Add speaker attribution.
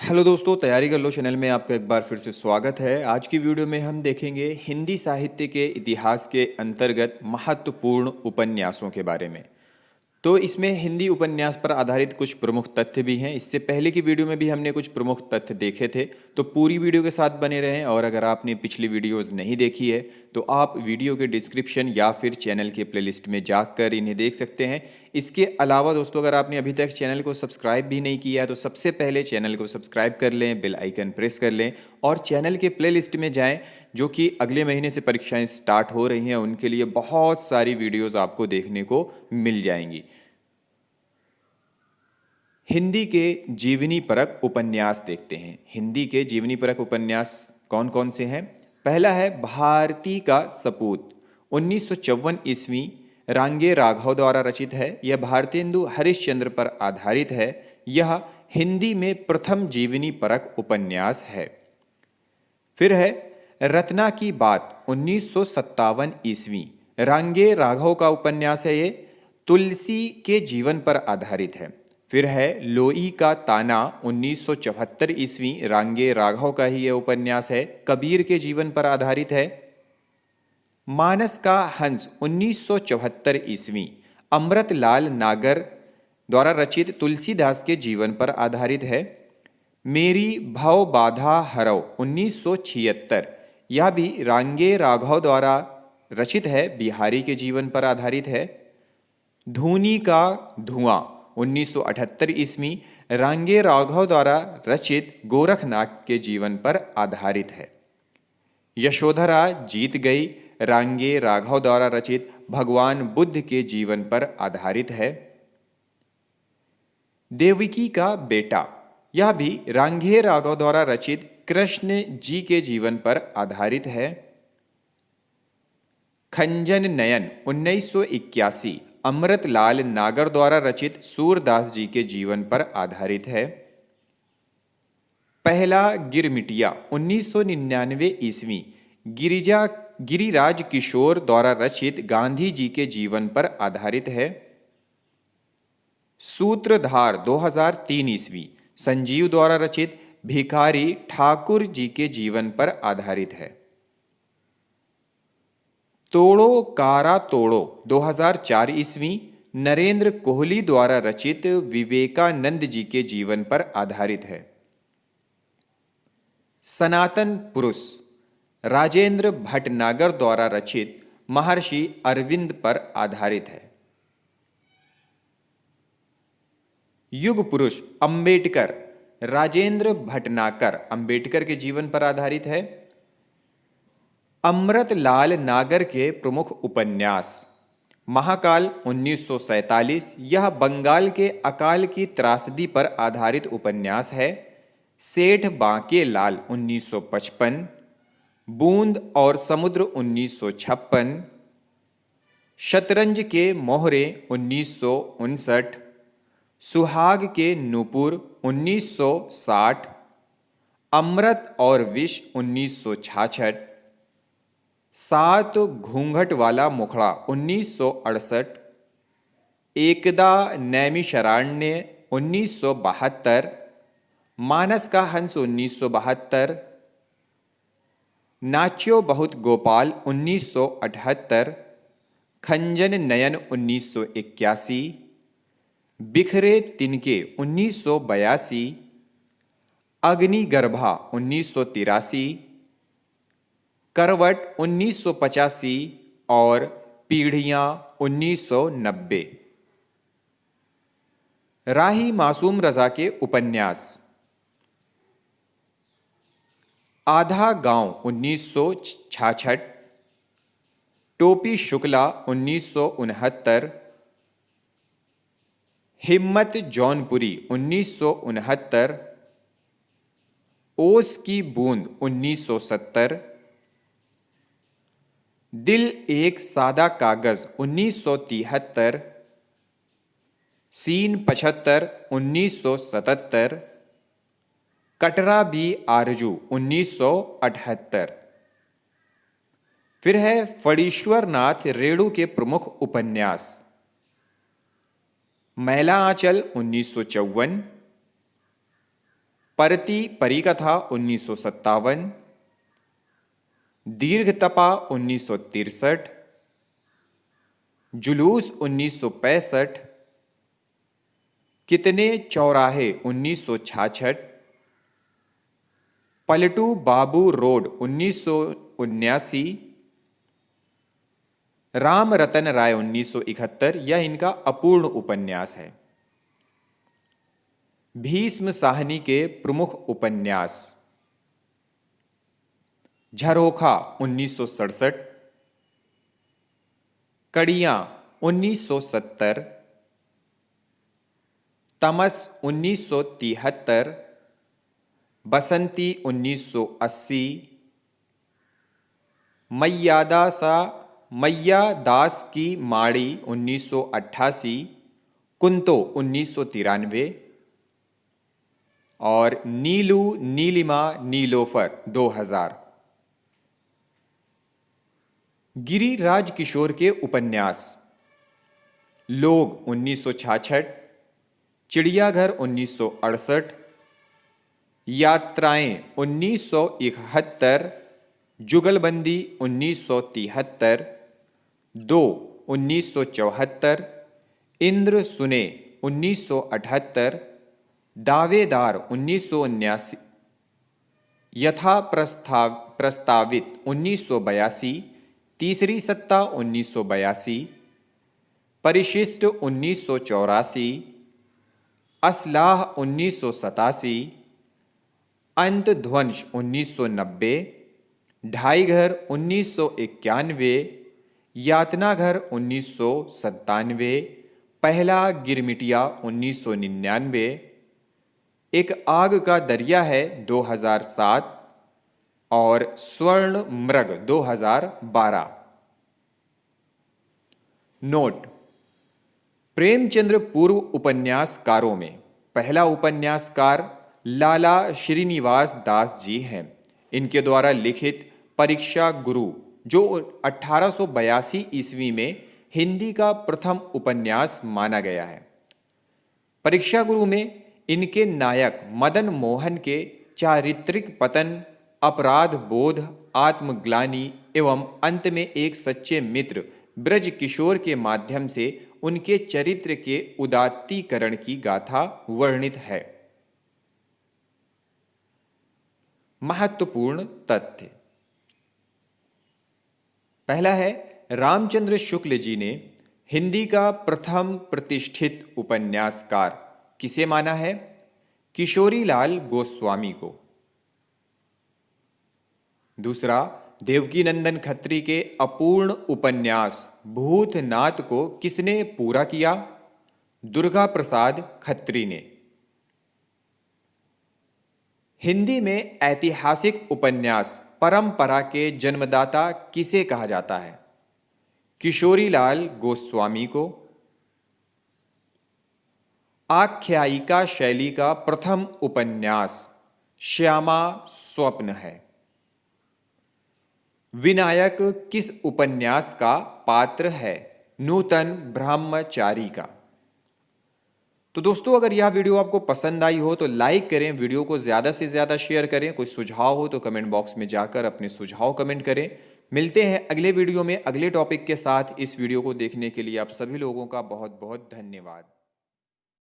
Speaker 1: Hello दोस्तों, तैयारी कर लो चैनल में आपका एक बार फिर से स्वागत है। आज की वीडियो में हम देखेंगे हिंदी साहित्य के इतिहास के अंतर्गत महत्वपूर्ण उपन्यासों के बारे में। तो इसमें हिंदी उपन्यास पर आधारित कुछ प्रमुख तथ्य भी हैं। इससे पहले की वीडियो में भी हमने कुछ प्रमुख तथ्य देखे थे, तो पूरी वीडियो के साथ बने रहें। और अगर आपने पिछली वीडियोस नहीं देखी है तो आप वीडियो के डिस्क्रिप्शन या फिर चैनल के प्लेलिस्ट में जाकर इन्हें देख सकते हैं। इसके अलावा दोस्तों, अगर आपने अभी तक चैनल को सब्सक्राइब भी नहीं किया है तो सबसे पहले चैनल को सब्सक्राइब कर लें, बेल आइकन प्रेस कर लें और चैनल के प्लेलिस्ट में जाएं, जो कि अगले महीने से परीक्षाएं स्टार्ट हो रही हैं, उनके लिए बहुत सारी वीडियोस आपको देखने को मिल जाएंगी। हिंदी के जीवनी परक उपन्यास देखते हैं। हिंदी के जीवनी परक उपन्यास कौन कौन से हैं? पहला है भारती का सपूत, 1954 ईस्वी, रांगे राघव द्वारा रचित है। यह भारतेंदु हरिश्चंद्र पर आधारित है। यह हिंदी में प्रथम जीवनी परक उपन्यास है। फिर है रत्ना की बात, 1957 ईस्वी, रांगे राघव का उपन्यास है। ये तुलसी के जीवन पर आधारित है। फिर है लोई का ताना, 1974 ईस्वी, रांगे राघव का ही यह उपन्यास है, कबीर के जीवन पर आधारित है। मानस का हंस, 1974 ईस्वी, अमृतलाल नागर द्वारा रचित, तुलसीदास के जीवन पर आधारित है। मेरी भव बाधा हरव, 1976, यह भी रांगे राघव द्वारा रचित है, बिहारी के जीवन पर आधारित है। धूनी का धुआं, 1978 ईस्वी, रांगे राघव द्वारा रचित, गोरखनाथ के जीवन पर आधारित है। यशोधरा जीत गई, रांगे राघव द्वारा रचित, भगवान बुद्ध के जीवन पर आधारित है। देवकी का बेटा, यह भी रांगे राघव द्वारा रचित, कृष्ण जी के जीवन पर आधारित है। खंजन नयन, 1981, अमृतलाल नागर द्वारा रचित, सूरदास जी के जीवन पर आधारित है। पहला गिरमिटिया, 1999 ईस्वी, गिरिराज किशोर द्वारा रचित, गांधी जी के जीवन पर आधारित है। सूत्रधार, 2003 ईस्वी, संजीव द्वारा रचित, भिखारी ठाकुर जी के जीवन पर आधारित है। तोड़ो कारा तोड़ो, 2004 ईस्वी, नरेंद्र कोहली द्वारा रचित, विवेकानंद जी के जीवन पर आधारित है। सनातन पुरुष, राजेंद्र भटनागर द्वारा रचित, महर्षि अरविंद पर आधारित है। युग पुरुष, अंबेडकर, राजेंद्र भटनागर, अंबेडकर के जीवन पर आधारित है। अमृतलाल नागर के प्रमुख उपन्यास, महाकाल, 1947, यह बंगाल के अकाल की त्रासदी पर आधारित उपन्यास है। सेठ बांके लाल, 1955, बूंद और समुद्र, 1956, शतरंज के मोहरे, 1959, सुहाग के नूपुर, 1960, अमृत और विष, 1966, सात घूंघट वाला मुखड़ा, 1968, एकदा नैमिषारण्य, 1972, मानस का हंस, 1972, नाच्यो बहुत गोपाल, 1978, खंजन नयन, 1981, बिखरे तिनके, 1982, अग्निगर्भा, 1983, करवट, 1985 और पीढ़ियां, 1990। राही मासूम रजा के उपन्यास, आधा गांव, 1966, टोपी शुक्ला, 1969, हिम्मत जौनपुरी, 1969, ओस की बूंद, 1970, दिल एक सादा कागज, 1973, सीन 75, 1977, कटरा भी आरजू, 1978। फिर है फणीश्वर नाथ रेणु के प्रमुख उपन्यास, मैला आंचल, 1954, परती परिकथा 1957, दीर्घतपा 1963, जुलूस 1965, कितने चौराहे 1966, पलटू बाबू रोड 1979, राम रतन राय 1971, यह इनका अपूर्ण उपन्यास है। भीष्म साहनी के प्रमुख उपन्यास, झरोखा 1967, कड़ियां 1970, तमस 1973, बसंती 1980, मैया दास की माड़ी 1988, कुंतो 1993 और नीलू नीलिमा नीलोफर 2000। गिरिराज किशोर के उपन्यास, लोग 1966, चिड़ियाघर 1968, यात्राएं 1971, जुगलबंदी 1973, दो 1974, इंद्र सुने 1978, दावेदार 1979, यथा प्रस्तावित 1982, तीसरी सत्ता 1982, परिशिष्ट 1984, असलाह 1987, अंतध्वंस 1990, ढाई घर 1991, यातनाघर 1997, पहला गिरमिटिया 1999, एक आग का दरिया है 2007 और स्वर्ण मृग 2012। नोट: प्रेमचंद्र पूर्व उपन्यासकारों में पहला उपन्यासकार लाला श्रीनिवास दास जी हैं। इनके द्वारा लिखित परीक्षा गुरु, जो 1882 ईस्वी में हिंदी का प्रथम उपन्यास माना गया है। परीक्षा गुरु में इनके नायक मदन मोहन के चारित्रिक पतन, अपराध बोध, आत्मग्लानि एवं अंत में एक सच्चे मित्र ब्रज किशोर के माध्यम से उनके चरित्र के उदात्तीकरण की गाथा वर्णित है। महत्वपूर्ण तथ्य: पहला है, रामचंद्र शुक्ल जी ने हिंदी का प्रथम प्रतिष्ठित उपन्यासकार किसे माना है? किशोरीलाल गोस्वामी को। दूसरा, देवकीनंदन खत्री के अपूर्ण उपन्यास भूतनाथ को किसने पूरा किया? दुर्गा प्रसाद खत्री ने। हिंदी में ऐतिहासिक उपन्यास परंपरा के जन्मदाता किसे कहा जाता है? किशोरीलाल गोस्वामी को। आख्यायिका शैली का प्रथम उपन्यास श्यामा स्वप्न है। विनायक किस उपन्यास का पात्र है? नूतन ब्रह्मचारी का। तो दोस्तों, अगर यह वीडियो आपको पसंद आई हो तो लाइक करें, वीडियो को ज़्यादा से ज़्यादा शेयर करें। कोई सुझाव हो तो कमेंट बॉक्स में जाकर अपने सुझाव कमेंट करें। मिलते हैं अगले वीडियो में अगले टॉपिक के साथ। इस वीडियो को देखने के लिए आप सभी लोगों का बहुत बहुत धन्यवाद।